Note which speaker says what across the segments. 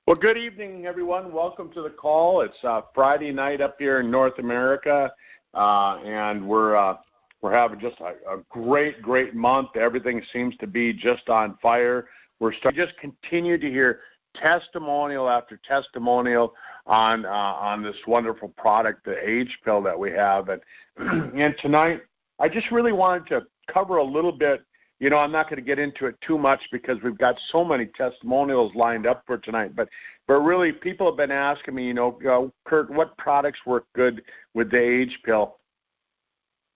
Speaker 1: Well, good evening, everyone. Welcome to the call. It's Friday night up here in North America, and we're having just a great month. Everything seems to be just on fire. We're just continue to hear testimonial after testimonial on this wonderful product, the A.G.E pill that we have. And tonight, I just really wanted to cover a little bit. You know, I'm not going to get into it too much because we've got so many testimonials lined up for tonight. But really, people have been asking me, Kurt, what products work good with the A.G.E pill?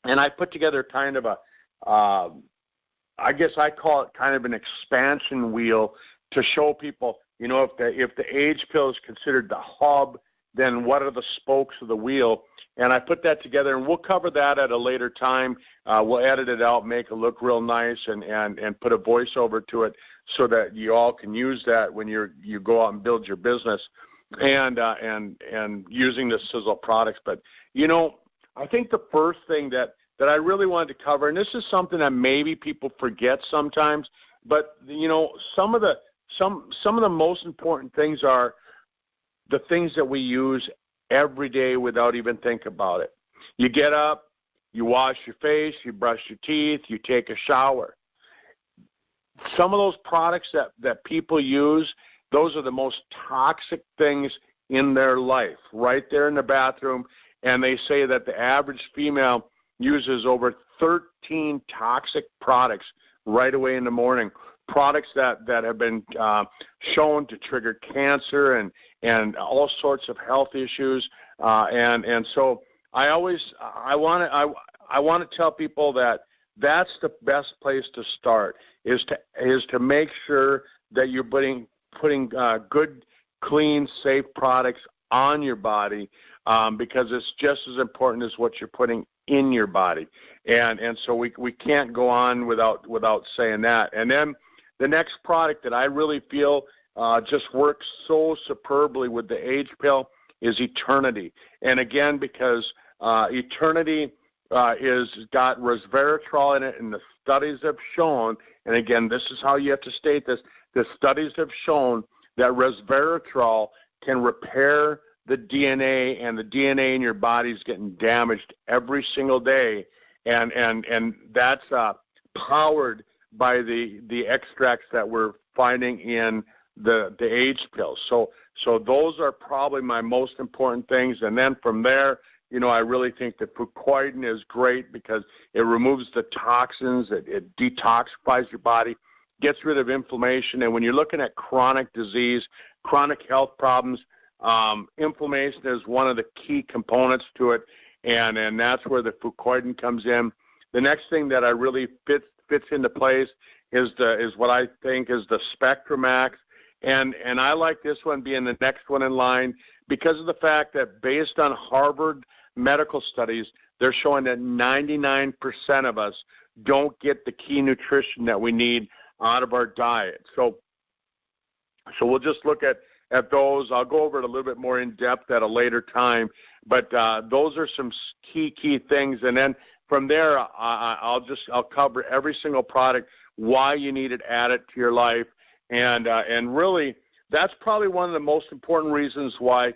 Speaker 1: And I put together kind of I guess I call it kind of an expansion wheel to show people, if the A.G.E pill is considered the hub, then what are the spokes of the wheel? And I put that together, and we'll cover that at a later time. We'll edit it out, make it look real nice, and put a voiceover to it so that you all can use that when you go out and build your business and using the Sisel products. But, I think the first thing that I really wanted to cover, and this is something that maybe people forget sometimes, but, some of the most important things are the things that we use every day without even think about it. You get up, you wash your face, you brush your teeth, you take a shower. Some of those products that people use, those are the most toxic things in their life, right there in the bathroom. And they say that the average female uses over 13 toxic products right away in the morning. Products that have been shown to trigger cancer and all sorts of health issues, and so I want to tell people that that's the best place to start is to make sure that you're putting good, clean, safe products on your body, because it's just as important as what you're putting in your body, and so we can't go on without saying that. And then the next product that I really feel just works so superbly with the A.G.E pill is Eternity. And again, because Eternity is got resveratrol in it, and the studies have shown, and again, this is how you have to state this, the studies have shown that resveratrol can repair the DNA, and the DNA in your body is getting damaged every single day, and that's powered by the extracts that we're finding in the A.G.E pills. So those are probably my most important things. And then from there, I really think that fucoidan is great because it removes the toxins, it detoxifies your body, gets rid of inflammation. And when you're looking at chronic disease, chronic health problems, inflammation is one of the key components to it, and that's where the fucoidan comes in. The next thing that I really fits into place is what I think is the Spectramax, and I like this one being the next one in line because of the fact that based on Harvard medical studies, they're showing that 99% of us don't get the key nutrition that we need out of our diet. So we'll just look at those. I'll go over it a little bit more in depth at a later time, but those are some key things. And then from there, I'll cover every single product, why you need it added to your life, and really that's probably one of the most important reasons why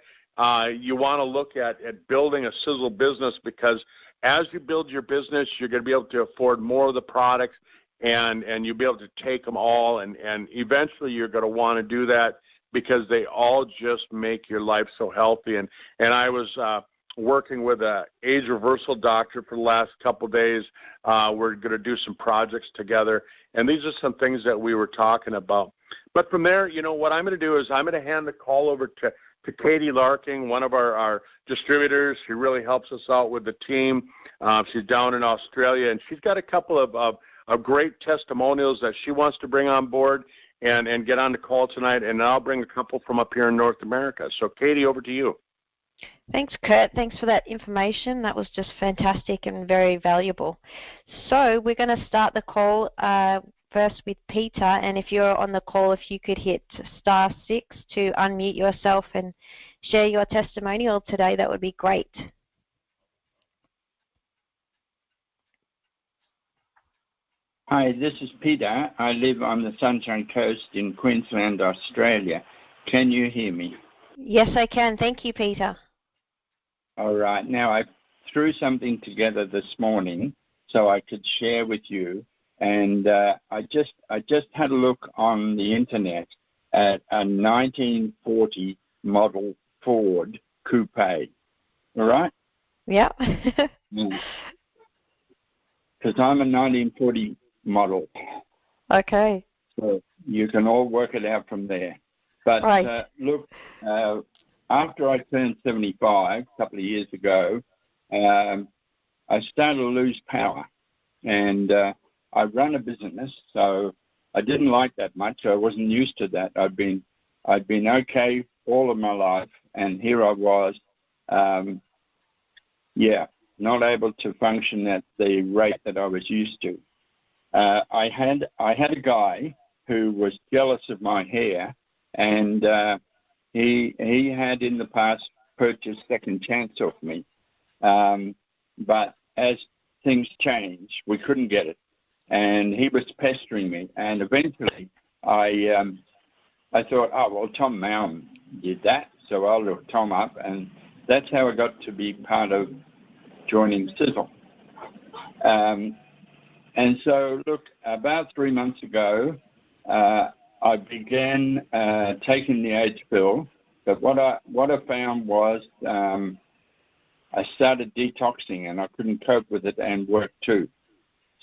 Speaker 1: you want to look at building a Sisel business, because as you build your business, you're going to be able to afford more of the products, and you'll be able to take them all, and eventually you're going to want to do that because they all just make your life so healthy. And I was working with an age reversal doctor for the last couple of days. We're going to do some projects together, and these are some things that we were talking about. But from there, what I'm going to do is I'm going to hand the call over to Katie Larking, one of our distributors. She really helps us out with the team. She's down in Australia, and she's got a couple of great testimonials that she wants to bring on board and get on the call tonight, and I'll bring a couple from up here in North America. So, Katie, over to you.
Speaker 2: Thanks, Kurt. Thanks for that information. That was just fantastic and very valuable. So we're going to start the call first with Peter, and if you're on the call, if you could hit *6 to unmute yourself and share your testimonial today, that would be great.
Speaker 3: Hi, this is Peter. I live on the Sunshine Coast in Queensland, Australia. Can you hear me?
Speaker 2: Yes, I can. Thank you, Peter.
Speaker 3: All right. Now, I threw something together this morning so I could share with you, and I just had a look on the internet at a 1940 model Ford coupe. All right?
Speaker 2: Yeah.
Speaker 3: Because I'm a 1940 model.
Speaker 2: Okay.
Speaker 3: So you can all work it out from there. But
Speaker 2: right.
Speaker 3: Look, after I turned 75 a couple of years ago, I started to lose power. And I run a business, so I didn't like that much. I wasn't used to that. I'd been okay all of my life, and here I was, not able to function at the rate that I was used to. I had a guy who was jealous of my hair, and he had in the past purchased second chance off me. But as things changed, we couldn't get it, and he was pestering me. And eventually, I thought, oh well, Tom Mowum did that, so I'll look Tom up, and that's how I got to be part of joining Sisel. And so, look, about 3 months ago, I began taking the Age pill. But what I found was I started detoxing, and I couldn't cope with it and work too.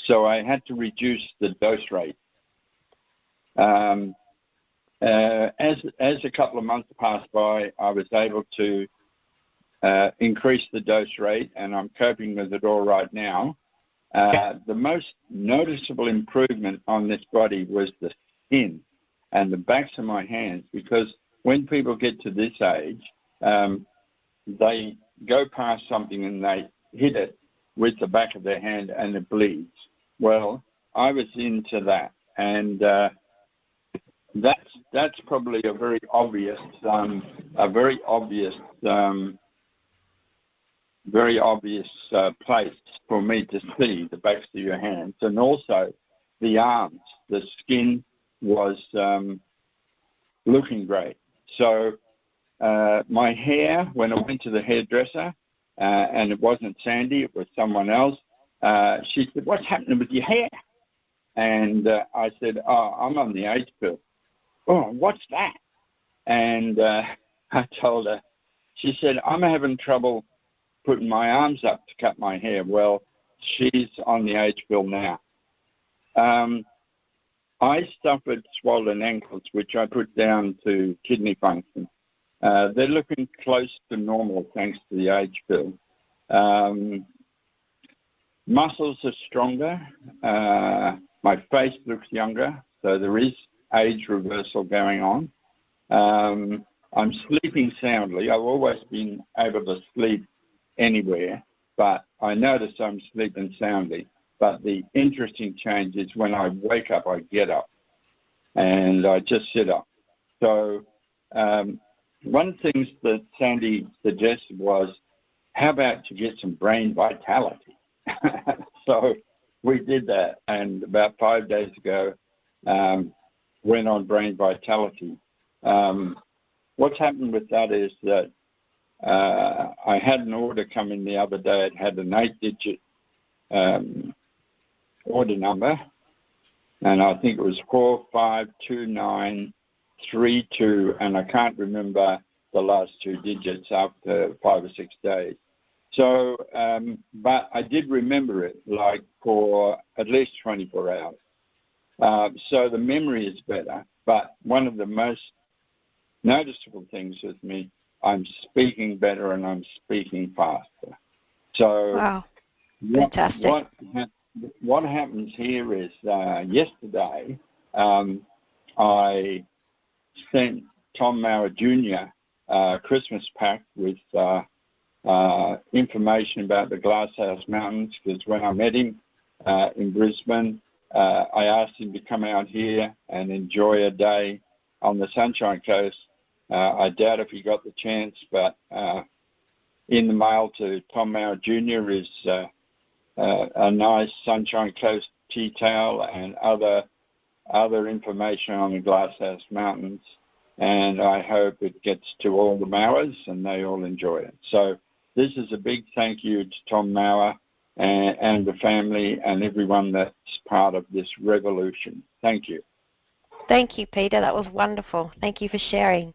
Speaker 3: So I had to reduce the dose rate. As a couple of months passed by, I was able to increase the dose rate, and I'm coping with it all right now. The most noticeable improvement on this body was the skin and the backs of my hands, because when people get to this age, they go past something and they hit it with the back of their hand and it bleeds. Well, I was into that, and that's probably a very obvious place for me to see the backs of your hands, and also the arms. The skin was looking great. So my hair, when I went to the hairdresser, and it wasn't Sandy, it was someone else, she said, "What's happening with your hair?" And I said, "Oh, I'm on the Age pill." "Oh, what's that?" And I told her. She said, "I'm having trouble putting my arms up to cut my hair." Well, she's on the Age pill now. I suffered swollen ankles, which I put down to kidney function. They're looking close to normal thanks to the Age pill. Muscles are stronger. My face looks younger, so there is age reversal going on. I'm sleeping soundly. I've always been able to sleep anywhere, but I notice I'm sleeping soundly. But the interesting change is when I wake up, I get up, and I just sit up. So one of the things that Sandy suggested was, how about you get some brain vitality? So we did that, and about 5 days ago, went on brain vitality. What's happened with that is that I had an order come in the other day. It had an 8-digit order number, and I think it was 452932, and I can't remember the last 2 digits after 5 or 6 days. So, but I did remember it, like, for at least 24 hours. So the memory is better, but one of the most noticeable things with me, I'm speaking better and I'm speaking faster. So
Speaker 2: wow. Fantastic.
Speaker 3: What happens here is yesterday I sent Tom Mowum Jr. a Christmas pack with information about the Glasshouse Mountains, because when I met him in Brisbane, I asked him to come out here and enjoy a day on the Sunshine Coast. I doubt if he got the chance, but in the mail to Tom Mowum Jr. is a nice Sunshine Coast tea towel and other information on the Glasshouse Mountains. and I hope it gets to all the mowers and they all enjoy it. So this is a big thank you to Tom Mower and the family and everyone that's part of this revolution. Thank you.
Speaker 2: Thank you, Peter. That was wonderful. Thank you for sharing.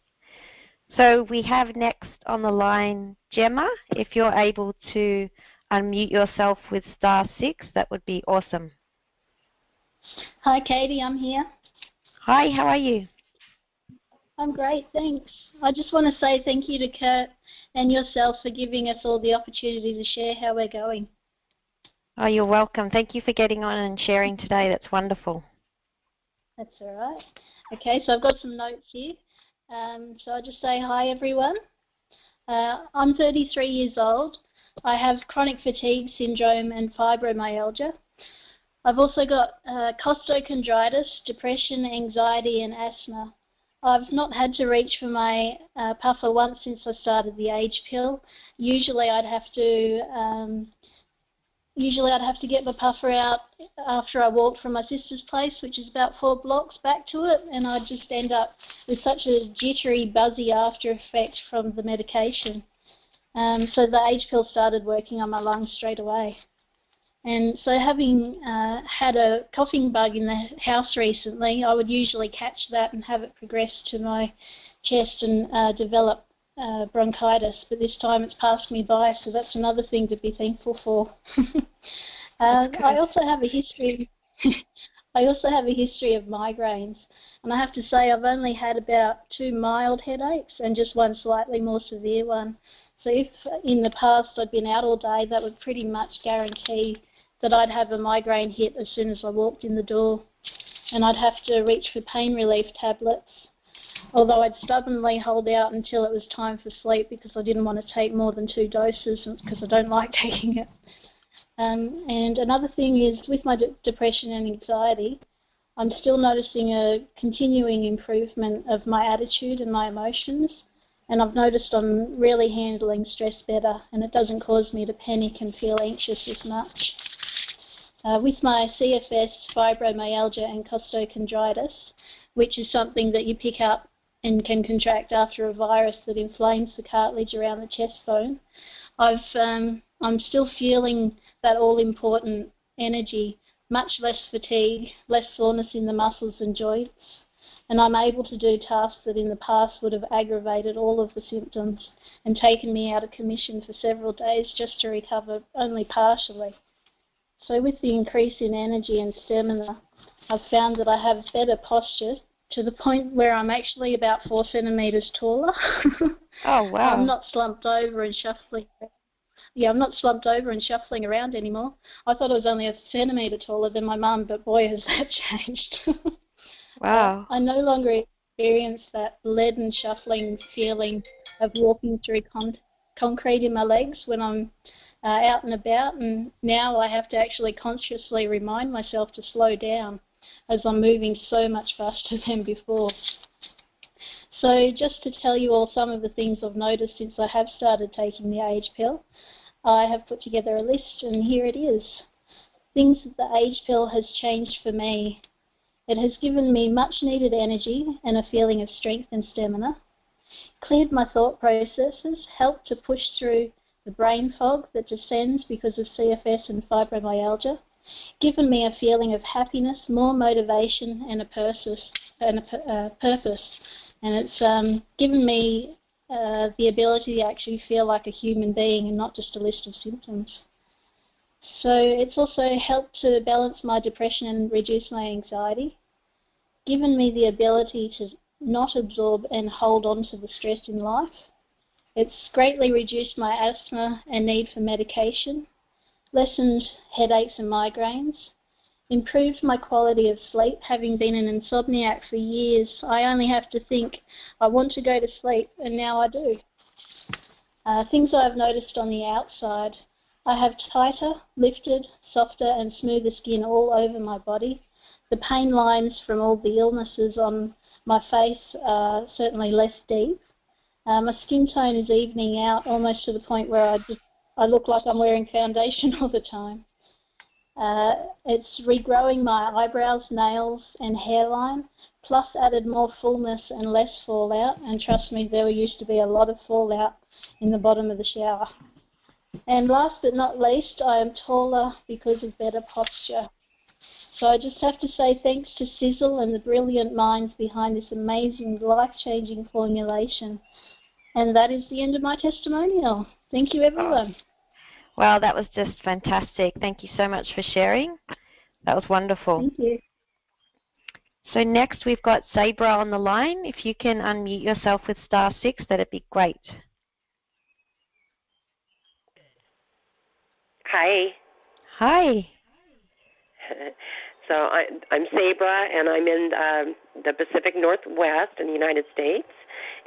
Speaker 2: So we have next on the line Gemma. If you're able to unmute yourself with *6, that would be awesome.
Speaker 4: Hi, Katie. I'm here.
Speaker 2: Hi, how are you?
Speaker 4: I'm great, thanks. I just want to say thank you to Kurt and yourself for giving us all the opportunity to share how we're going.
Speaker 2: Oh, you're welcome. Thank you for getting on and sharing today. That's wonderful.
Speaker 4: That's all right. Okay, so I've got some notes here. So I'll just say hi, everyone. I'm 33 years old. I have chronic fatigue syndrome and fibromyalgia. I've also got costochondritis, depression, anxiety, and asthma. I've not had to reach for my puffer once since I started the A.G.E pill. Usually I'd have to get my puffer out after I walked from my sister's place, which is about 4 blocks back to it, and I'd just end up with such a jittery, buzzy after effect from the medication. So the A.G.E pill started working on my lungs straight away. And so having had a coughing bug in the house recently, I would usually catch that and have it progress to my chest and develop bronchitis, but this time it's passed me by, so that's another thing to be thankful for. I also have a history of migraines, and I have to say I've only had about 2 mild headaches and just 1 slightly more severe one. So if in the past I'd been out all day, that would pretty much guarantee that I'd have a migraine hit as soon as I walked in the door, and I'd have to reach for pain relief tablets, although I'd stubbornly hold out until it was time for sleep because I didn't want to take more than 2 doses because I don't like taking it. And another thing is, with my depression and anxiety, I'm still noticing a continuing improvement of my attitude and my emotions, and I've noticed I'm really handling stress better, and it doesn't cause me to panic and feel anxious as much. With my CFS, fibromyalgia and costochondritis, which is something that you pick up and can contract after a virus that inflames the cartilage around the chest bone, I'm still feeling that all-important energy, much less fatigue, less soreness in the muscles and joints, and I'm able to do tasks that in the past would have aggravated all of the symptoms and taken me out of commission for several days just to recover only partially. So with the increase in energy and stamina, I've found that I have better posture to the point where I'm actually about 4 centimetres taller.
Speaker 2: Oh, wow.
Speaker 4: I'm not slumped over and shuffling. Yeah, I'm not slumped over and shuffling around anymore. I thought I was only 1 centimetre taller than my mum, but boy, has that changed.
Speaker 2: Wow.
Speaker 4: I no longer experience that leaden shuffling feeling of walking through concrete in my legs when I'm out and about, and now I have to actually consciously remind myself to slow down as I'm moving so much faster than before. So just to tell you all some of the things I've noticed since I have started taking the A.G.E pill, I have put together a list, and here it is. Things that the A.G.E pill has changed for me. It has given me much needed energy and a feeling of strength and stamina, cleared my thought processes, helped to push through the brain fog that descends because of CFS and fibromyalgia, given me a feeling of happiness, more motivation and a purpose. And it's given me the ability to actually feel like a human being and not just a list of symptoms. So it's also helped to balance my depression and reduce my anxiety, given me the ability to not absorb and hold on to the stress in life. It's greatly reduced my asthma and need for medication, lessened headaches and migraines, improved my quality of sleep. Having been an insomniac for years, I only have to think, I want to go to sleep, and now I do. Things I've noticed on the outside, I have tighter, lifted, softer and smoother skin all over my body. The pain lines from all the illnesses on my face are certainly less deep. My skin tone is evening out almost to the point where I look like I'm wearing foundation all the time. It's regrowing my eyebrows, nails and hairline, plus added more fullness and less fallout, and trust me, there used to be a lot of fallout in the bottom of the shower. And last but not least, I am taller because of better posture. So I just have to say thanks to Sisel and the brilliant minds behind this amazing, life-changing formulation. And that is the end of my testimonial. Thank you, everyone.
Speaker 2: Wow, that was just fantastic. Thank you so much for sharing. That was wonderful.
Speaker 4: Thank you.
Speaker 2: So next we've got Sabra on the line. If you can unmute yourself with *6, that'd be great.
Speaker 5: Hi.
Speaker 2: Hi.
Speaker 5: So I'm Sabra, and I'm in the Pacific Northwest in the United States.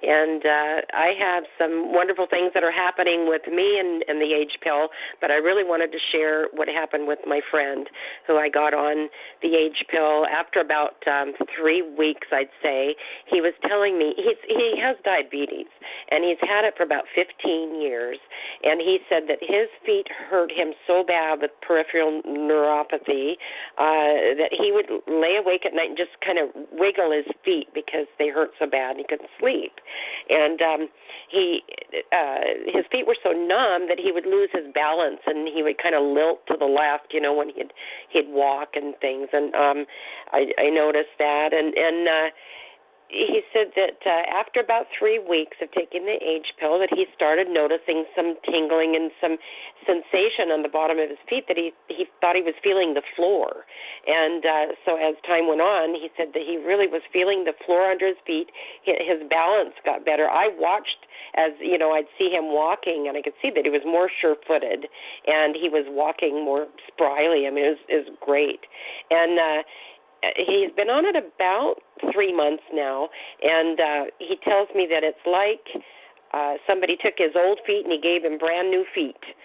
Speaker 5: And I have some wonderful things that are happening with me and the A.G.E pill, but I really wanted to share what happened with my friend who I got on the A.G.E pill after about 3 weeks, I'd say. He was telling me he has diabetes, and he's had it for about 15 years. And he said that his feet hurt him so bad with peripheral neuropathy that he would lay awake at night and just kind of wiggle his feet because they hurt so bad and he couldn't sleep. And his feet were so numb that he would lose his balance and he would kind of lilt to the left, when he'd walk and things. And I noticed that. And he said that after about 3 weeks of taking the A.G.E pill that he started noticing some tingling and some sensation on the bottom of his feet that he thought he was feeling the floor. And so as time went on, he said that he really was feeling the floor under his feet. His balance got better. I watched as, I'd see him walking, and I could see that he was more sure-footed, and he was walking more spryly. I mean, it was great. And he's been on it about 3 months now, and he tells me that it's like somebody took his old feet and he gave him brand new feet.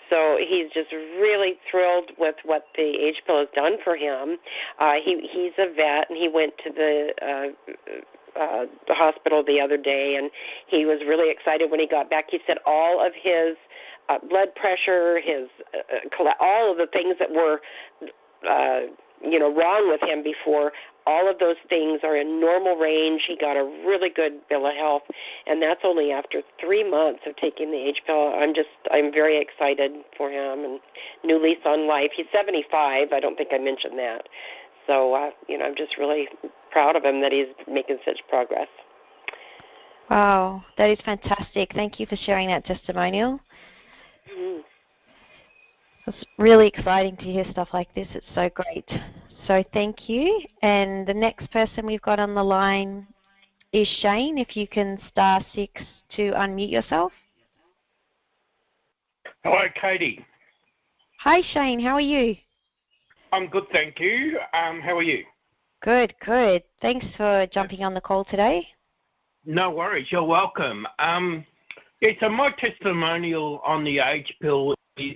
Speaker 5: So he's just really thrilled with what the A.G.E pill has done for him. He's a vet, and he went to the hospital the other day, and he was really excited when he got back. He said all of his blood pressure, his all of the things that were wrong with him before, all of those things are in normal range. He got a really good bill of health, and that's only after 3 months of taking the A.G.E pill. I'm very excited for him, and new lease on life. He's 75. I don't think I mentioned that. So, I'm just really proud of him that he's making such progress.
Speaker 2: Wow, that is fantastic. Thank you for sharing that testimonial.
Speaker 5: Mm-hmm.
Speaker 2: It's really exciting to hear stuff like this. It's so great. So thank you. And the next person we've got on the line is Shane. If you can *6 to unmute yourself.
Speaker 6: Hello, Katie.
Speaker 2: Hi, Shane. How are you?
Speaker 6: I'm good, thank you. How are you?
Speaker 2: Good, good. Thanks for jumping on the call today.
Speaker 6: No worries. You're welcome. So my testimonial on the A.G.E pill is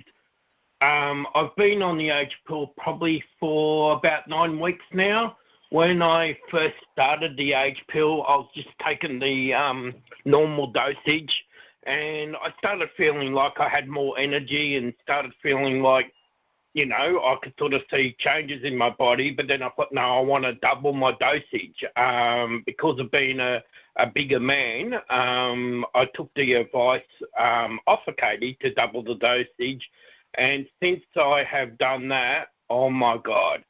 Speaker 6: I've been on the A.G.E pill probably for about 9 weeks now. When I first started the A.G.E pill, I was just taking the normal dosage, and I started feeling like I had more energy and started feeling like, I could sort of see changes in my body. But then I thought, no, I want to double my dosage. Because of being a bigger man, I took the advice off of Katie to double the dosage. And since I have done that, oh, my God,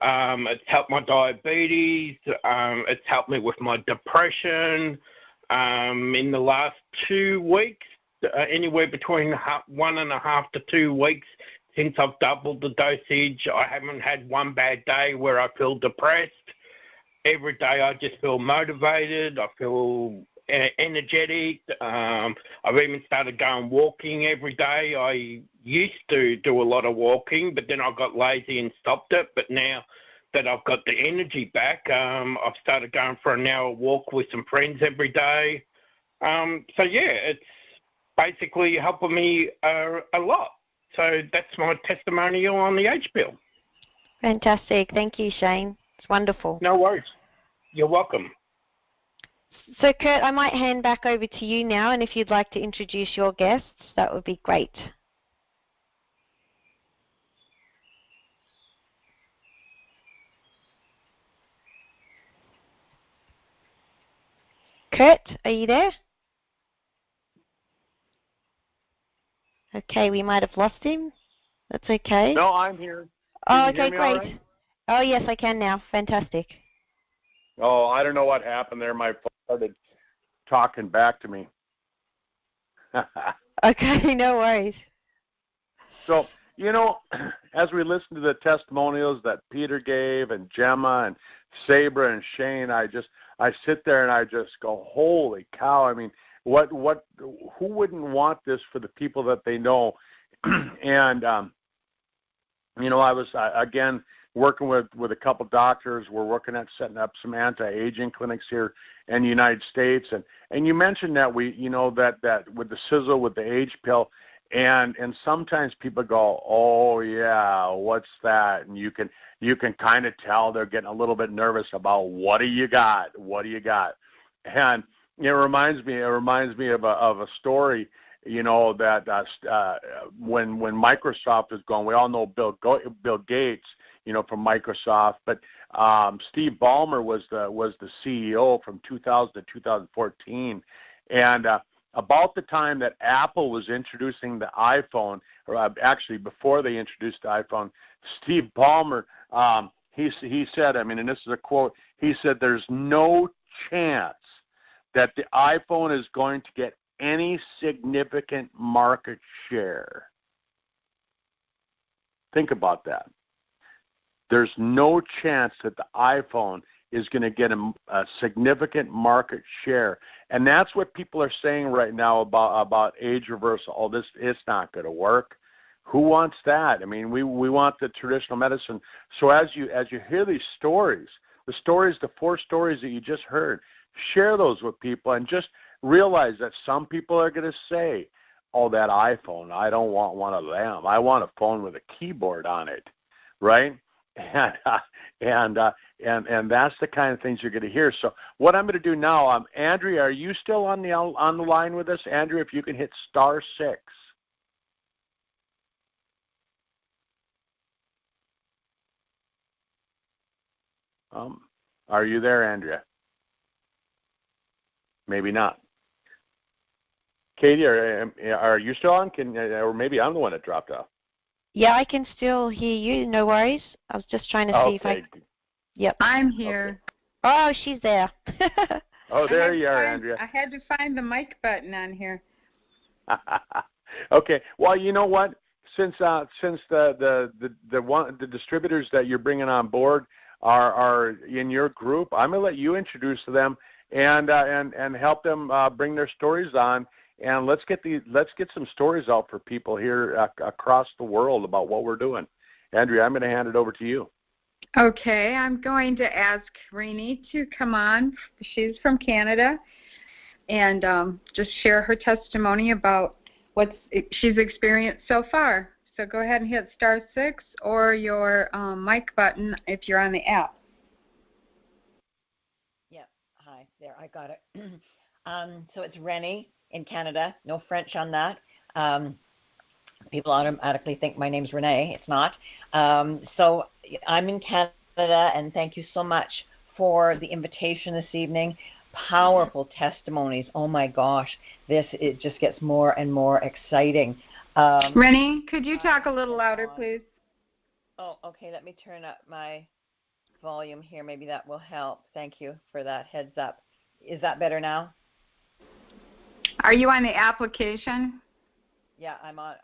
Speaker 6: it's helped my diabetes. It's helped me with my depression. In the last 2 weeks, anywhere between 1.5 to 2 weeks since I've doubled the dosage, I haven't had one bad day where I feel depressed. Every day I just feel motivated. I feel energetic. I've even started going walking every day. I used to do a lot of walking, but then I got lazy and stopped it. But now that I've got the energy back, I've started going for an hour walk with some friends every day. It's basically helping me a lot. So that's my testimonial on the A.G.E pill.
Speaker 2: Fantastic. Thank you, Shane. It's wonderful.
Speaker 6: No worries. You're welcome.
Speaker 2: So, Kurt, I might hand back over to you now, and if you'd like to introduce your guests, that would be great. Kurt, are you there? Okay, we might have lost him. That's okay.
Speaker 1: No, I'm here.
Speaker 2: Oh,
Speaker 1: Can you hear
Speaker 2: okay,
Speaker 1: me
Speaker 2: great.
Speaker 1: all right?
Speaker 2: Oh, yes, I can now. Fantastic.
Speaker 1: Oh, I don't know what happened there. My phone started talking back to me.
Speaker 2: Okay, no worries.
Speaker 1: So, as we listen to the testimonials that Peter gave and Gemma and Sabra and Shane, I sit there and I just go, holy cow. I mean, who wouldn't want this for the people that they know? And, I was, again, working with a couple doctors. We're working at setting up some anti-aging clinics here in the United States. And you mentioned that that with the Sisel, with the age pill, and sometimes people go, oh yeah, what's that? And you can kind of tell they're getting a little bit nervous about what do you got? And it reminds me of a story, that when Microsoft was going, we all know Bill Gates, from Microsoft, but Steve Ballmer was the CEO from 2000 to 2014, and about the time that Apple was introducing the iPhone, or actually before they introduced the iPhone, Steve Ballmer, he said, and this is a quote, he said, "There's no chance that the iPhone is going to get any significant market share." Think about that. There's no chance that the iPhone is going to get a significant market share. And that's what people are saying right now about age reversal. Oh, it's not going to work. Who wants that? I mean, we want the traditional medicine. So as you hear these stories, the 4 stories that you just heard, share those with people and just realize that some people are going to say, oh, that iPhone, I don't want one of them. I want a phone with a keyboard on it, right? And that's the kind of things you're going to hear. So what I'm going to do now, Andrea, are you still on the line with us? Andrea, if you can hit *6. Are you there, Andrea? Maybe not. Katie, are you still on? Or maybe I'm the one that dropped off.
Speaker 2: Yeah, I can still hear you. No worries. I was just trying to see if I... Yep.
Speaker 7: I'm here.
Speaker 2: Okay. Oh, she's there.
Speaker 1: Oh, there you are, Andrea.
Speaker 7: I had to find the mic button on here.
Speaker 1: Okay. Well, you know what? Since the distributors that you're bringing on board are in your group, I'm going to let you introduce them and help them bring their stories on. And let's get some stories out for people here across the world about what we're doing. Andrea, I'm going to hand it over to you.
Speaker 7: Okay, I'm going to ask Renee to come on. She's from Canada, and just share her testimony about what she's experienced so far. So go ahead and hit *6 or your mic button if you're on the app.
Speaker 8: Yeah, hi, there, I got it. So it's Rennie in Canada, no French on that. People automatically think my name's Renee. It's not. So I'm in Canada, and thank you so much for the invitation this evening. Powerful testimonies. Oh my gosh, it just gets more and more exciting.
Speaker 7: Rennie, could you talk a little louder, please?
Speaker 8: Oh, okay. Let me turn up my volume here. Maybe that will help. Thank you for that heads up. Is that better now?
Speaker 7: Are you on the application?
Speaker 8: Yeah, I'm on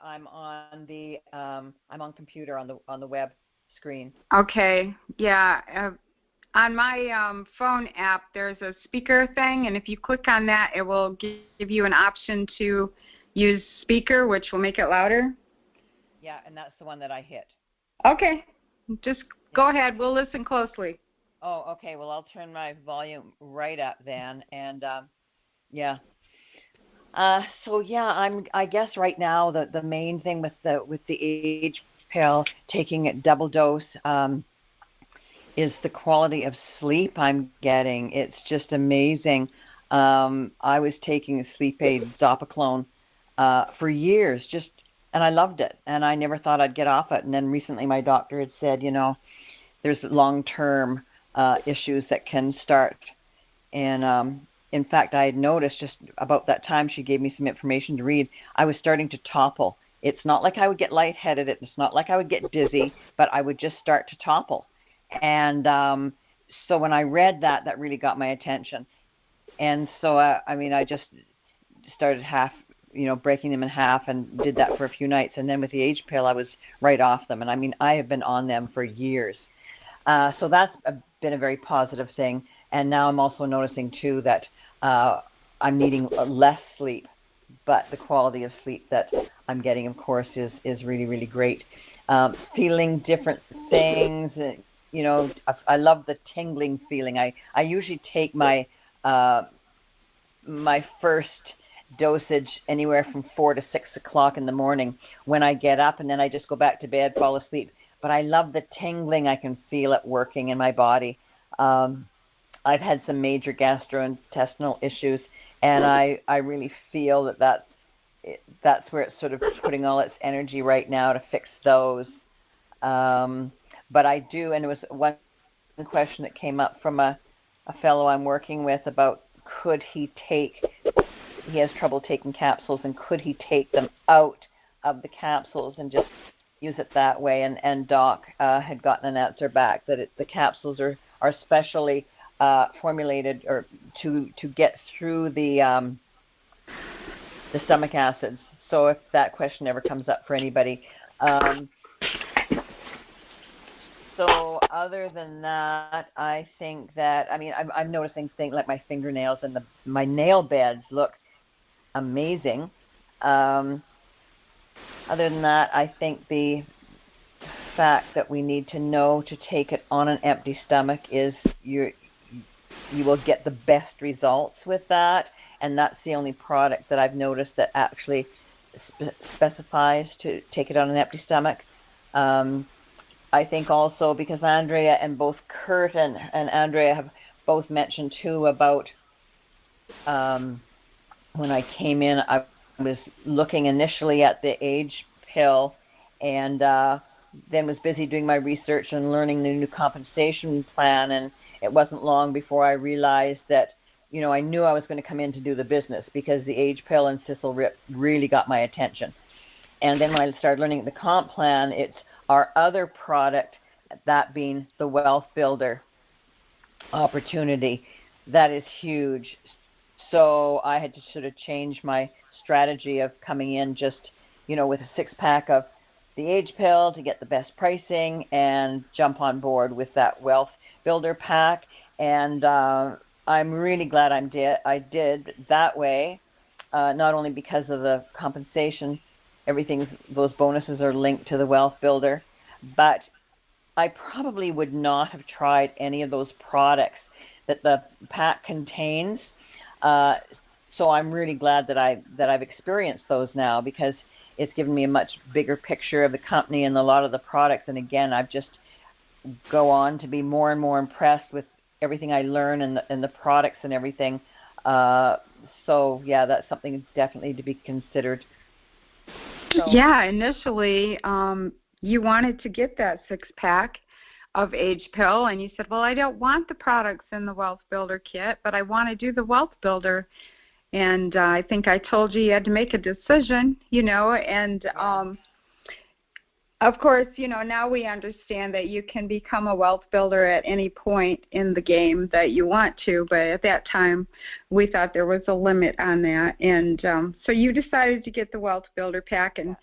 Speaker 8: computer on the web screen.
Speaker 7: Okay. Yeah. On my phone app, there's a speaker thing, and if you click on that, it will give you an option to use speaker, which will make it louder.
Speaker 8: Yeah, and that's the one that I hit.
Speaker 7: Okay. Just go ahead. We'll listen closely.
Speaker 8: Oh, okay. Well, I'll turn my volume right up then, and yeah. So yeah, I guess right now the main thing with the age pill, taking it double dose, is the quality of sleep I'm getting. It's just amazing. I was taking a sleep aid, Zopiclone, for years, and I loved it, and I never thought I'd get off it. And then recently my doctor had said, there's long-term issues that can start, and in fact, I had noticed just about that time she gave me some information to read, I was starting to topple. It's not like I would get lightheaded. It's not like I would get dizzy, but I would just start to topple. And so when I read that, that really got my attention. And so, I just started breaking them in half and did that for a few nights. And then with the age pill, I was right off them. And I have been on them for years. So that's been a very positive thing. And now I'm also noticing, too, that I'm needing less sleep, but the quality of sleep that I'm getting, of course, is really, really great. Feeling different things, I love the tingling feeling. I usually take my first dosage anywhere from 4 to 6 o'clock in the morning when I get up, and then I just go back to bed, fall asleep. But I love the tingling. I can feel it working in my body. I've had some major gastrointestinal issues, and I really feel that's where it's sort of putting all its energy right now to fix those. But I do, and it was one question that came up from a fellow I'm working with about could he has trouble taking capsules, and could he take them out of the capsules and just use it that way? And Doc had gotten an answer back that the capsules are specially formulated or to get through the stomach acids. So if that question ever comes up for anybody. So other than that, I think that, I'm noticing things like my fingernails and my nail beds look amazing. Other than that, I think the fact that we need to know to take it on an empty stomach is you will get the best results with that, and that's the only product that I've noticed that actually specifies to take it on an empty stomach. I think also because Andrea and both Kurt and Andrea have both mentioned too about when I came in, I was looking initially at the age pill and then was busy doing my research and learning the new compensation plan, and it wasn't long before I realized that I knew I was going to come in to do the business because the age pill and Sisel Rip really got my attention. And then when I started learning the comp plan, it's our other product, that being the Wealth Builder opportunity. That is huge. So I had to sort of change my strategy of coming in just, with a 6-pack of the age pill to get the best pricing and jump on board with that Wealth Builder pack. And I'm really glad I did that way, not only because of the compensation, those bonuses are linked to the Wealth Builder, but I probably would not have tried any of those products that the pack contains. So I'm really glad that I've experienced those now, because it's given me a much bigger picture of the company and a lot of the products. And again, I've just go on to be more and more impressed with everything I learn and the products and everything. So yeah, that's something definitely to be considered. So,
Speaker 7: yeah, initially you wanted to get that 6-pack of Age Pill, and you said, well, I don't want the products in the Wealth Builder kit, but I want to do the Wealth Builder. And I think I told you had to make a decision, and of course, now we understand that you can become a wealth builder at any point in the game that you want to, but at that time we thought there was a limit on that. And so you decided to get the Wealth Builder pack, and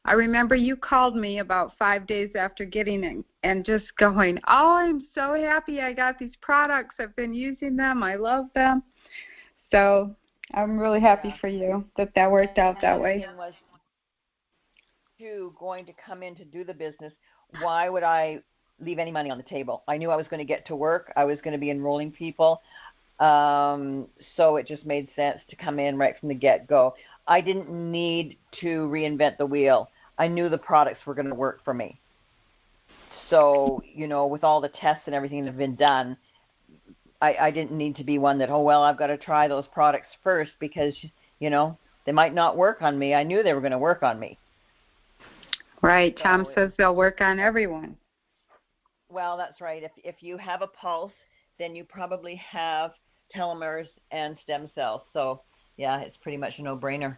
Speaker 7: I remember you called me about 5 days after getting it and just going, oh, I'm so happy I got these products. I've been using them. I love them. So I'm really happy for you that worked out that way.
Speaker 8: Going to come in to do the business, why would I leave any money on the table? I knew I was going to get to work. I was going to be enrolling people. So it just made sense to come in right from the get-go. I didn't need to reinvent the wheel. I knew the products were going to work for me. So, with all the tests and everything that have been done, I didn't need to be one that, I've got to try those products first because, they might not work on me. I knew they were going to work on me.
Speaker 7: Right. Tom says they'll work on everyone.
Speaker 8: Well, that's right. If you have a pulse, then you probably have telomeres and stem cells. So, yeah, it's pretty much a no-brainer.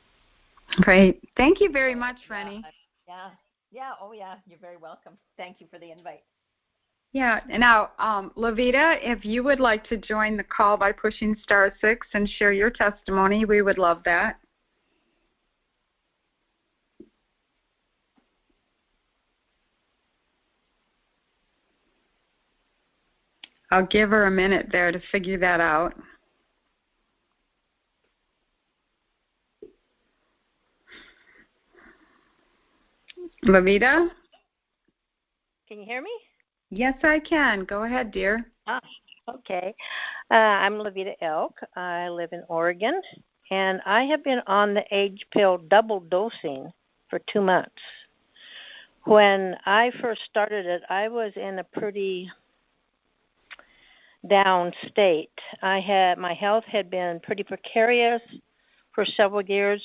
Speaker 7: Great. Thank you very much, Rennie.
Speaker 8: Yeah. Oh, yeah. You're very welcome. Thank you for the invite.
Speaker 7: Yeah. And now, Lavita, if you would like to join the call by pushing *6 and share your testimony, we would love that. I'll give her a minute there to figure that out. Lavita?
Speaker 9: Can you hear me?
Speaker 7: Yes, I can. Go ahead, dear.
Speaker 9: Okay. I'm Lavita Elk. I live in Oregon, and I have been on the A.G.E pill double dosing for 2 months. When I first started it, I was in a pretty down state. My health had been pretty precarious for several years.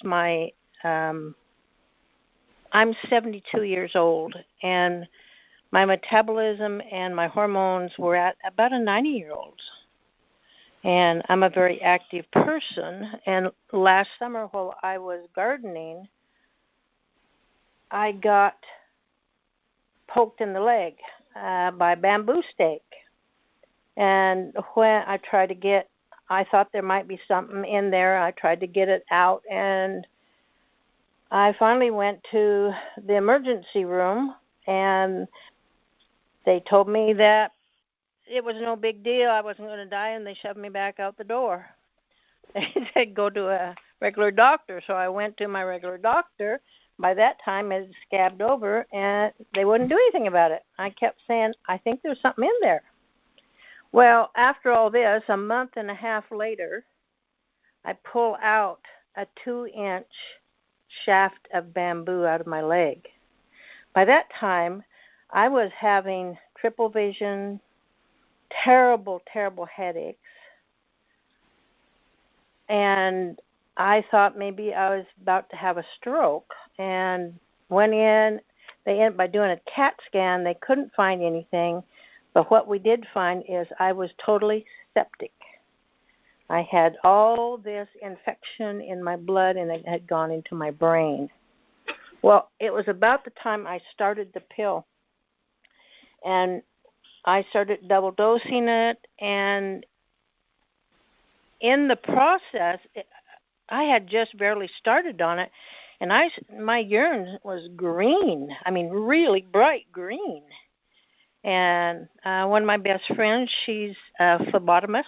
Speaker 9: I'm 72 years old, and my metabolism and my hormones were at about a 90-year-old. And I'm a very active person. And last summer while I was gardening, I got poked in the leg by a bamboo stake. And when I thought there might be something in there. I tried to get it out, and I finally went to the emergency room, and they told me that it was no big deal. I wasn't going to die, and they shoved me back out the door. They said, go to a regular doctor. So I went to my regular doctor. By that time, it had scabbed over, and they wouldn't do anything about it. I kept saying, I think there's something in there. Well, after all this, a month and a half later, I pull out a 2-inch shaft of bamboo out of my leg. By that time, I was having triple vision, terrible, terrible headaches, and I thought maybe I was about to have a stroke, and went in. By doing a CAT scan, they couldn't find anything, but what we did find is I was totally septic. I had all this infection in my blood, and it had gone into my brain. Well, it was about the time I started the pill, and I started double dosing it, and in the process, I had just barely started on it, and my urine was green. I mean, really bright green. And one of my best friends, she's a phlebotomist.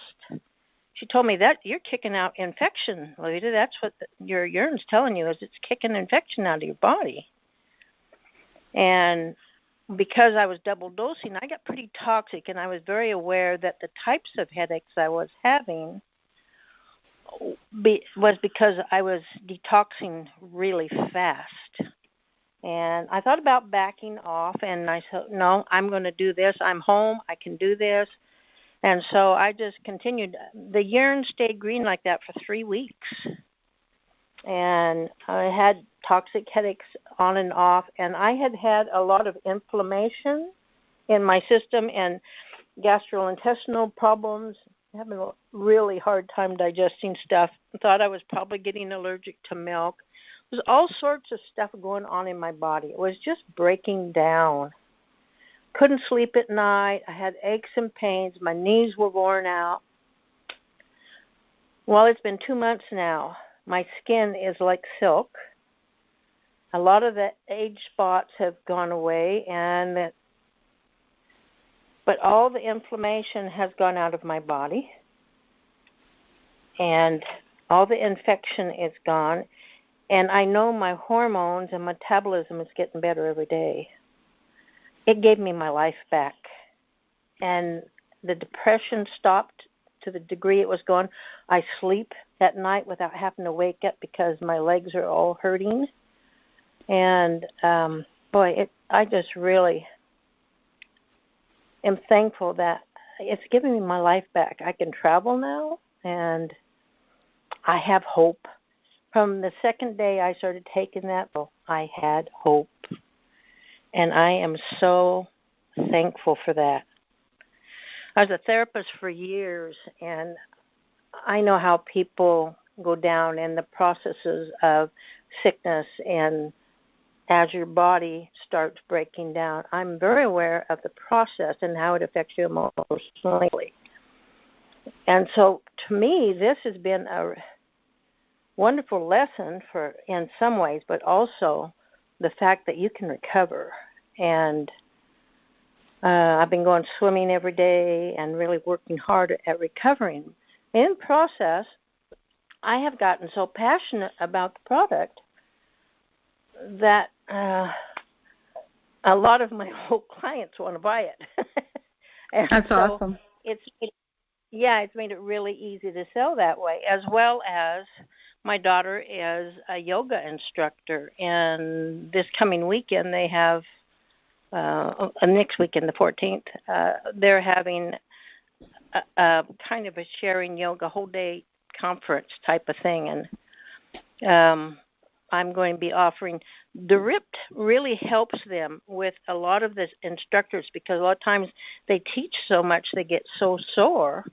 Speaker 9: She told me that you're kicking out infection, Lavita. That's what your urine's telling you, is it's kicking infection out of your body. And because I was double dosing, I got pretty toxic, and I was very aware that the types of headaches I was having was because I was detoxing really fast. And I thought about backing off, and I said, no, I'm going to do this. I'm home. I can do this. And so I just continued. The urine stayed green like that for 3 weeks. And I had toxic headaches on and off, and I had a lot of inflammation in my system and gastrointestinal problems, having a really hard time digesting stuff. I thought I was probably getting allergic to milk. There was all sorts of stuff going on in my body. It was just breaking down. Couldn't sleep at night. I had aches and pains. My knees were worn out. Well, it's been 2 months now. My skin is like silk. A lot of the age spots have gone away, but all the inflammation has gone out of my body, and all the infection is gone, and I know my hormones and metabolism is getting better every day. It gave me my life back, and the depression stopped to the degree it was gone. I sleep at night without having to wake up because my legs are all hurting, and I just really am thankful that it's giving me my life back. I can travel now, and I have hope. From the second day I started taking that, I had hope, and I am so thankful for that. I was a therapist for years, and I know how people go down in the processes of sickness, and as your body starts breaking down, I'm very aware of the process and how it affects you emotionally. And so to me, this has been a wonderful lesson in some ways, but also the fact that you can recover. And I've been going swimming every day and really working hard at recovering. In process, I have gotten so passionate about the product that a lot of my old clients want to buy it.
Speaker 7: That's awesome.
Speaker 9: It's made it really easy to sell that way, as well as my daughter is a yoga instructor, and this coming weekend they have, next weekend, the 14th, they're having a kind of a sharing yoga whole day conference type of thing, and I'm going to be offering. The RIP really helps them with a lot of the instructors, because a lot of times they teach so much they get so sore,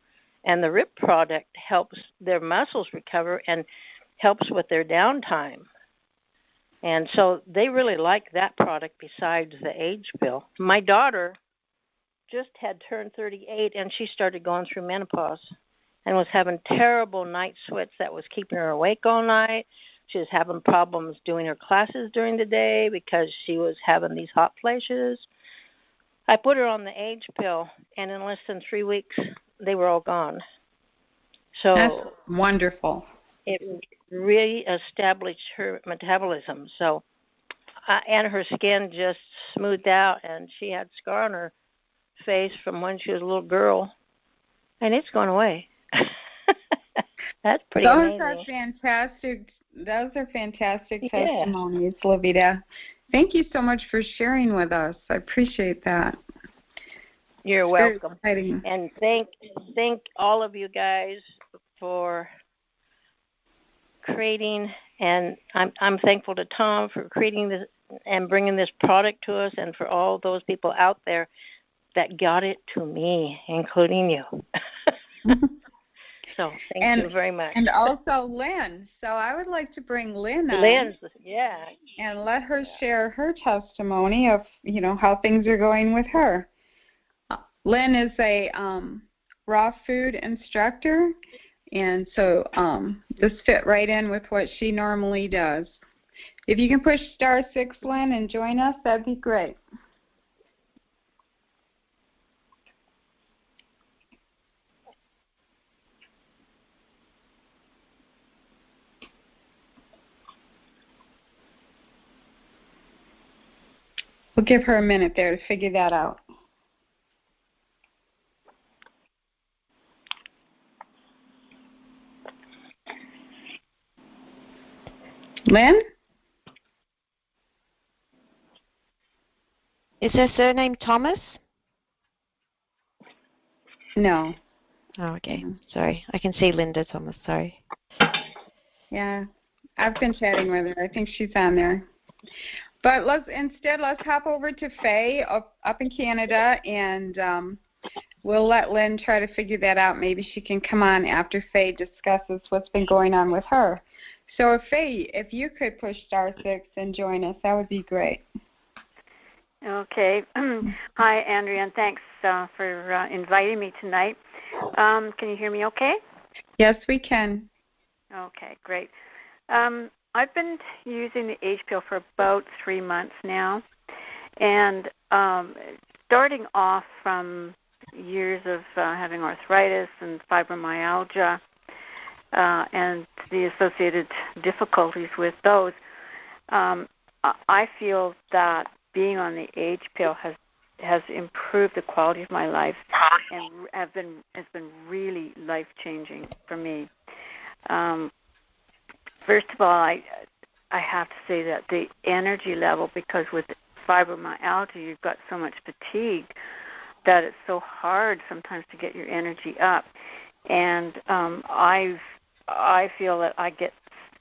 Speaker 9: and the RIP product helps their muscles recover and helps with their downtime. And so they really like that product besides the age pill. My daughter just had turned 38, and she started going through menopause and was having terrible night sweats that was keeping her awake all night. She was having problems doing her classes during the day because she was having these hot flashes. I put her on the age pill, and in less than 3 weeks, they were all gone. So
Speaker 7: that's wonderful.
Speaker 9: It really established her metabolism. So, and her skin just smoothed out, and she had a scar on her face from when she was a little girl, and it's gone away. That's pretty amazing.
Speaker 7: Those are fantastic testimonies, Levita. Thank you so much for sharing with us. I appreciate that.
Speaker 9: You're welcome. And thank all of you guys for creating, and I'm thankful to Tom for creating this and bringing this product to us, and for all those people out there that got it to me, including you. So thank you very much.
Speaker 7: And also Lynn. So I would like to bring Lynn on. And let her share her testimony of, how things are going with her. Lynn is a raw food instructor, and so this fit right in with what she normally does. If you can push *6, Lynn, and join us, that'd be great. We'll give her a minute there to figure that out. Lynn?
Speaker 2: Is her surname Thomas?
Speaker 7: No.
Speaker 2: Oh, okay. Sorry. I can see Linda Thomas. Sorry.
Speaker 7: Yeah. I've been chatting with her. I think she's on there. But let's hop over to Faye up in Canada, and we'll let Lynn try to figure that out. Maybe she can come on after Faye discusses what's been going on with her. So, Faye, if you could push *6 and join us, that would be great.
Speaker 10: Okay. Hi, Andrea, and thanks for inviting me tonight. Can you hear me okay?
Speaker 7: Yes, we can.
Speaker 10: Okay, great. I've been using the Age pill for about 3 months now, and starting off from years of having arthritis and fibromyalgia and the associated difficulties with those, I feel that being on the Age pill has improved the quality of my life and has been really life-changing for me. First of all, I have to say that the energy level, because with fibromyalgia you've got so much fatigue that it's so hard sometimes to get your energy up. And I feel that I get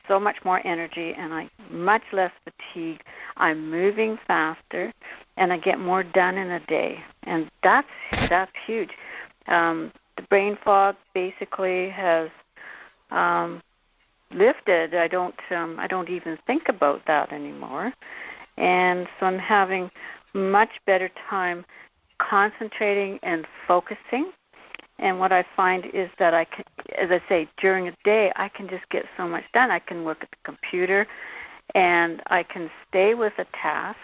Speaker 10: so much more energy and I'm much less fatigued. I'm moving faster and I get more done in a day. And that's huge. The brain fog basically has lifted. I don't even think about that anymore. And so I'm having much better time concentrating and focusing. And what I find is that I can, as I say, during a day, I can just get so much done. I can work at the computer, and I can stay with a task.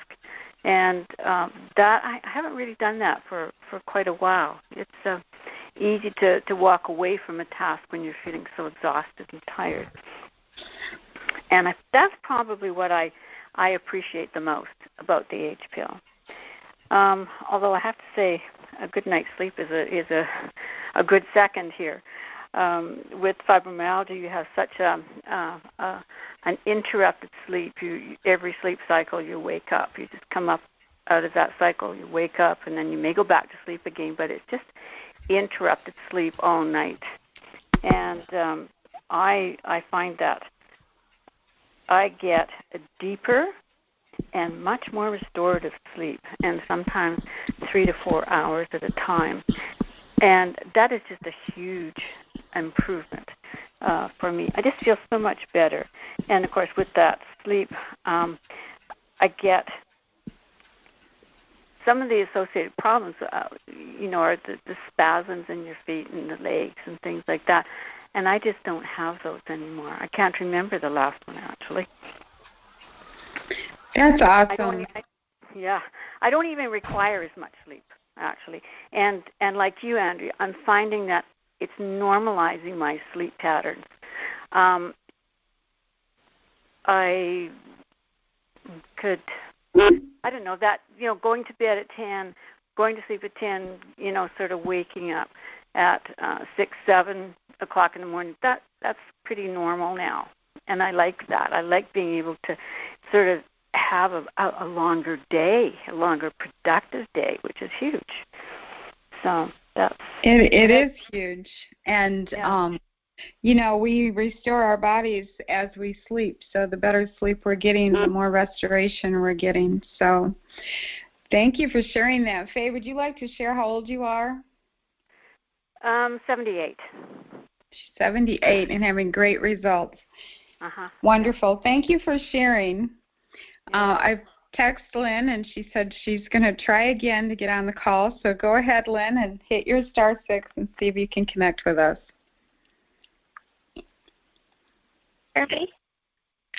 Speaker 10: And that I haven't really done that for quite a while. It's easy to walk away from a task when you're feeling so exhausted and tired. And that's probably what I appreciate the most about the Age pill. Although I have to say, a good night's sleep is a good second here. With fibromyalgia, you have such an interrupted sleep. Every sleep cycle, you wake up. You just come up out of that cycle. You wake up, and then you may go back to sleep again. But it's just interrupted sleep all night. And I find that I get a deeper and much more restorative sleep, and sometimes 3 to 4 hours at a time. And that is just a huge improvement for me. I just feel so much better. And, of course, with that sleep, I get some of the associated problems, are the spasms in your feet and the legs and things like that. And I just don't have those anymore. I can't remember the last one, actually.
Speaker 7: That's awesome.
Speaker 10: I don't even require as much sleep, actually. And like you, Andrea, I'm finding that it's normalizing my sleep patterns. I could, I don't know, that, going to bed at 10, going to sleep at 10, sort of waking up at 6, 7 o'clock in the morning, that's pretty normal now. And I like that. I like being able to sort of have a longer day, a longer productive day, which is huge. So that's
Speaker 7: it is huge. And we restore our bodies as we sleep. So the better sleep we're getting, the more restoration we're getting. So thank you for sharing that. Faye, would you like to share how old you are?
Speaker 10: 78.
Speaker 7: 78 and having great results.
Speaker 10: Uh-huh.
Speaker 7: Wonderful. Thank you for sharing. I've texted Lynn, and she said she's going to try again to get on the call. So go ahead, Lynn, and hit your *6 and see if you can connect with us.
Speaker 11: Okay.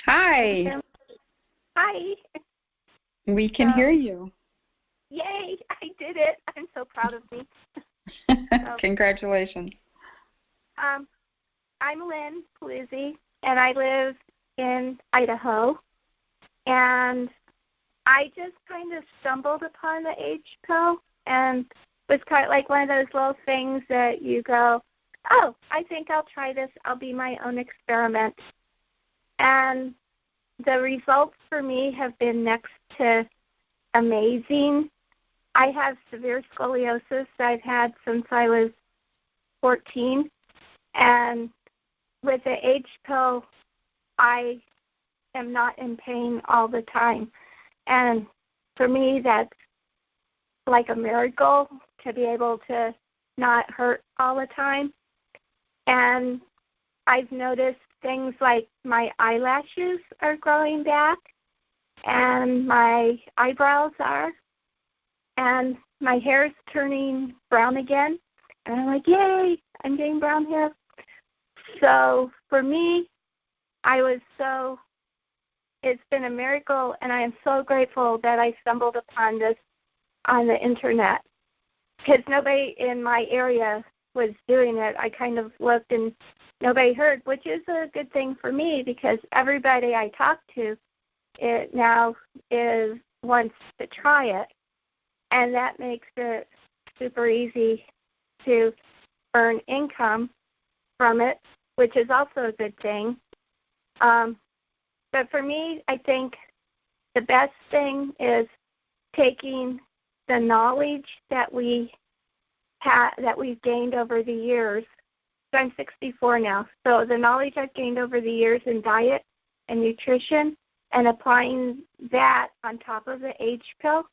Speaker 7: Hi.
Speaker 11: Hi.
Speaker 7: We can hear you.
Speaker 11: Yay, I did it. I'm so proud of me.
Speaker 7: Congratulations.
Speaker 11: I'm Lynn Paluzzi, and I live in Idaho. And I just kind of stumbled upon the Age pill, and it was kind of like one of those little things that you go, oh, I think I'll try this. I'll be my own experiment. And the results for me have been next to amazing. I have severe scoliosis I've had since I was 14. And with the Age pill, I am not in pain all the time. And for me, that's like a miracle to be able to not hurt all the time. And I've noticed things like my eyelashes are growing back, and my eyebrows are, and my hair is turning brown again. And I'm like, yay, I'm getting brown hair. So for me, it's been a miracle, and I am so grateful that I stumbled upon this on the internet, because nobody in my area was doing it. I kind of looked and nobody heard, which is a good thing for me, because everybody I talk to now wants to try it, and that makes it super easy to earn income from it, which is also a good thing. But for me, I think the best thing is taking the knowledge that we've gained over the years. So I'm 64 now. So the knowledge I've gained over the years in diet and nutrition, and applying that on top of the Age pill,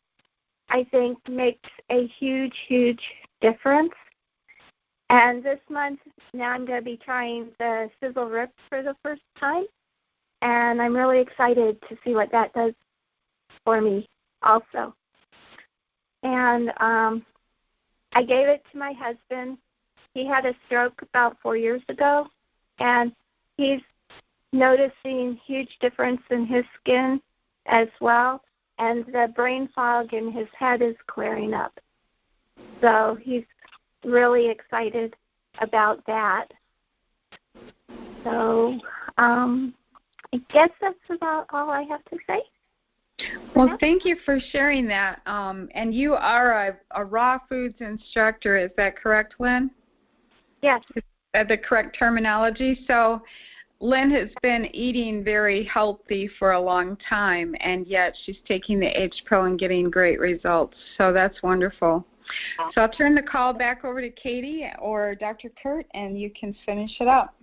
Speaker 11: I think makes a huge, huge difference. And this month, now I'm going to be trying the Sisel Rip for the first time. And I'm really excited to see what that does for me also. And I gave it to my husband. He had a stroke about 4 years ago, and he's noticing huge difference in his skin as well, and the brain fog in his head is clearing up. So he's really excited about that. So I guess that's about all I have to say.
Speaker 7: Well, thank you for sharing that. And you are a raw foods instructor, is that correct, Lynn?
Speaker 11: Yes.
Speaker 7: The correct terminology. So Lynn has been eating very healthy for a long time, and yet she's taking the H-Pill and getting great results. So that's wonderful. So I'll turn the call back over to Katie or Dr. Kurt, and you can finish it up.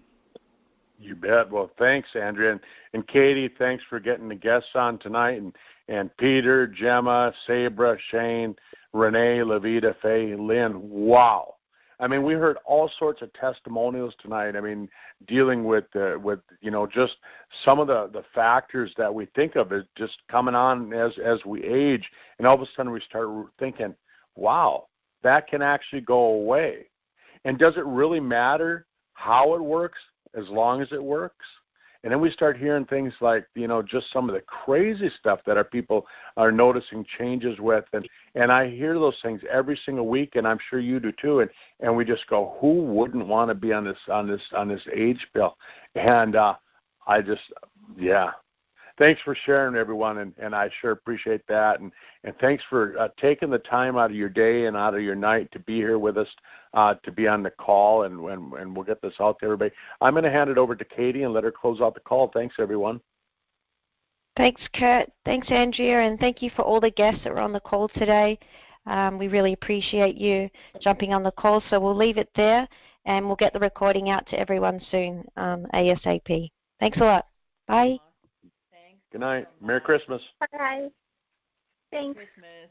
Speaker 1: You bet. Well, thanks, Andrea. And Katie, thanks for getting the guests on tonight. And Peter, Gemma, Sabra, Shane, Renee, Levita, Faye, Lynn. Wow. I mean, we heard all sorts of testimonials tonight. I mean, dealing with just some of the factors that we think of as just coming on as we age. And all of a sudden we start thinking, wow, that can actually go away. And does it really matter how it works as long as it works? And then we start hearing things like, just some of the crazy stuff that our people are noticing changes with. And I hear those things every single week, and I'm sure you do too. And we just go, who wouldn't want to be on this age pill? And thanks for sharing, everyone, and I sure appreciate that. And thanks for taking the time out of your day and out of your night to be here with us, to be on the call, and we'll get this out to everybody. I'm going to hand it over to Katie and let her close out the call. Thanks, everyone.
Speaker 2: Thanks, Kurt. Thanks, Andrea, and thank you for all the guests that were on the call today. We really appreciate you jumping on the call, so we'll leave it there, and we'll get the recording out to everyone soon, ASAP. Thanks a lot. Bye.
Speaker 1: Good night. Merry Christmas.
Speaker 11: Bye. Thanks.
Speaker 8: Christmas.